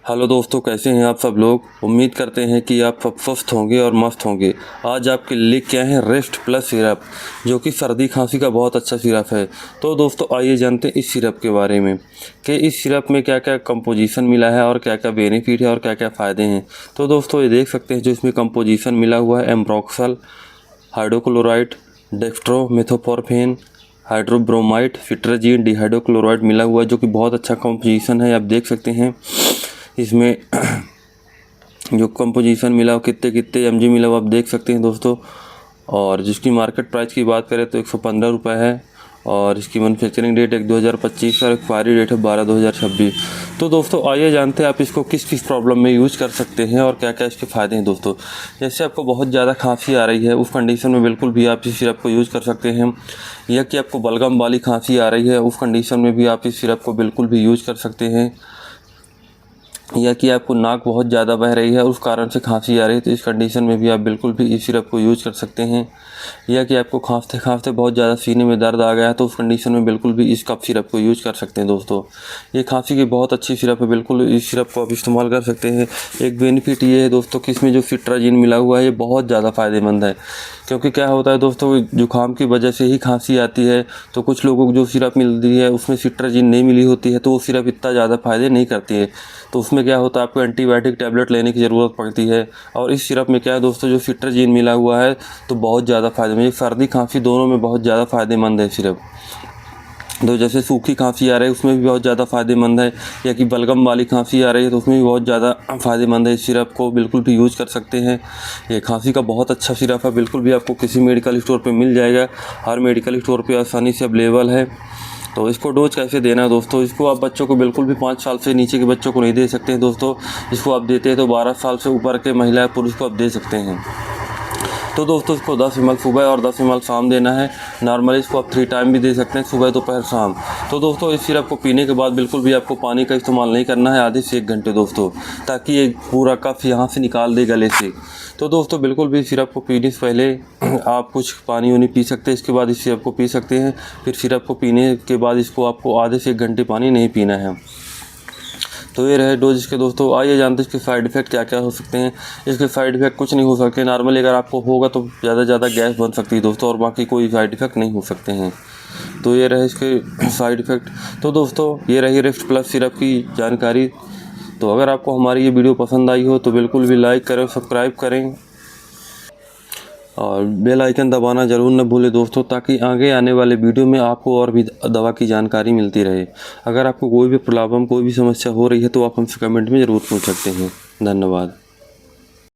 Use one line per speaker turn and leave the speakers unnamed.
Hello दोस्तों, कैसे हैं आप सब लोग। उम्मीद करते हैं कि आप सब स्वस्थ होंगे और मस्त होंगे। आज आपके लिए क्या है रेस्ट प्लस सिरप, जो कि सर्दी खांसी का बहुत अच्छा सिरप है। तो दोस्तों आइए जानते हैं इस सिरप के बारे में कि इस सिरप में क्या क्या कंपोजिशन मिला है और क्या क्या बेनिफिट है और क्या क्या फ़ायदे हैं। तो दोस्तों ये देख सकते हैं जो इसमें कंपोजिशन मिला हुआ है एम्ब्रोक्सल, हाइड्रोक्लोराइड, डेक्स्ट्रोमेथोफॉर्फेन, हाइड्रोब्रोमाइड, सिट्राजीन, डिहाइड्रोक्लोराइड मिला हुआ है, जो कि बहुत अच्छा कंपोजिशन है। आप देख सकते हैं इसमें जो कंपोजिशन मिला वो कितने कितने mg मिला वो आप देख सकते हैं दोस्तों। और जिसकी मार्केट प्राइस की बात करें तो 115 रुपये है और इसकी मैन्युफैक्चरिंग डेट 1/2025 और एक्सपायरी डेट है 12/2026। तो दोस्तों आइए जानते हैं आप इसको किस किस प्रॉब्लम में यूज़ कर सकते हैं और क्या क्या इसके फ़ायदे हैं। दोस्तों जैसे आपको बहुत ज़्यादा खांसी आ रही है, उस कंडीशन में बिल्कुल भी आप इस सिरप को यूज़ कर सकते हैं। या कि आपको बलगम वाली खांसी आ रही है, उस कंडीशन में भी आप इस सिरप को बिल्कुल भी यूज़ कर सकते हैं। या कि आपको नाक बहुत ज़्यादा बह रही है, उस कारण से खांसी आ रही है, तो इस कंडीशन में भी आप बिल्कुल भी इस सिरप को यूज़ कर सकते हैं। या कि आपको खांसते खांसते बहुत ज़्यादा सीने में दर्द आ गया है, तो उस कंडीशन में बिल्कुल भी इस कफ सिरप को यूज़ कर सकते हैं। दोस्तों ये खांसी की बहुत अच्छी सिरप है, बिल्कुल इस सिरप को आप इस्तेमाल कर सकते हैं। एक बेनिफिट ये है दोस्तों कि इसमें जो सिट्राजीन मिला हुआ है ये बहुत ज़्यादा फ़ायदेमंद है। क्योंकि क्या होता है दोस्तों, जुकाम की वजह से ही खांसी आती है, तो कुछ लोगों को जो सिरप मिलती है उसमें सिट्राजीन नहीं मिली होती है, तो वो सिरप इतना ज़्यादा फ़ायदे नहीं करती है। तो उसमें क्या होता है आपको एंटीबायोटिक टैबलेट लेने की ज़रूरत पड़ती है। और इस सिरप में क्या है दोस्तों, जो सिट्राजीन मिला हुआ है तो बहुत ज़्यादा फ़ायदेमंद, सर्दी खांसी दोनों में बहुत ज़्यादा फ़ायदेमंद है सिरप। तो जैसे सूखी खांसी आ रही है उसमें भी बहुत ज़्यादा फ़ायदेमंद है, या कि बलगम वाली खांसी आ रही है तो उसमें भी बहुत ज़्यादा फ़ायदेमंद है। इस सिरप को बिल्कुल भी यूज़ कर सकते हैं। ये खांसी का बहुत अच्छा सिरप है, बिल्कुल भी आपको किसी मेडिकल स्टोर पे मिल जाएगा। हर मेडिकल स्टोर पे आसानी से अवेलेबल है। तो इसको डोज कैसे देना है दोस्तों, इसको आप बच्चों को बिल्कुल भी 5 साल से नीचे के बच्चों को नहीं दे सकते हैं दोस्तों। इसको आप देते हैं तो 12 साल से ऊपर के महिला पुरुष को आप दे सकते हैं। तो दोस्तों इसको 10 ml सुबह और 10 ml शाम देना है। नॉर्मली इसको आप 3 टाइम भी दे सकते हैं, सुबह दोपहर शाम। तो दोस्तों इस सिरप को पीने के बाद बिल्कुल भी आपको पानी का इस्तेमाल नहीं करना है आधे से 1 घंटे दोस्तों, ताकि ये पूरा कफ यहाँ से निकाल दे गले से। तो दोस्तों बिल्कुल भी सिरप को पीने से पहले आप कुछ पानी वानी पी सकते हैं, इसके बाद इस सिरप को पी सकते हैं। फिर सिरप को पीने के बाद इसको आपको आधे से 1 घंटे पानी नहीं पीना है। तो ये रहे डोज इसके दोस्तों। आइए जानते हैं इसके साइड इफ़ेक्ट क्या क्या हो सकते हैं। इसके साइड इफ़ेक्ट कुछ नहीं हो सकते। नॉर्मली अगर आपको होगा तो ज़्यादा गैस बन सकती है दोस्तों, और बाकी कोई साइड इफ़ेक्ट नहीं हो सकते हैं। तो ये रहे इसके साइड इफ़ेक्ट। तो दोस्तों ये रही रेस्ट प्लस सिरप की जानकारी। तो अगर आपको हमारी ये वीडियो पसंद आई हो तो बिल्कुल भी लाइक करें, सब्सक्राइब करें और बेल आइकन दबाना ज़रूर न भूलें दोस्तों, ताकि आगे आने वाले वीडियो में आपको और भी दवा की जानकारी मिलती रहे। अगर आपको कोई भी प्रॉब्लम, कोई भी समस्या हो रही है तो आप हमसे कमेंट में ज़रूर पूछ सकते हैं। धन्यवाद।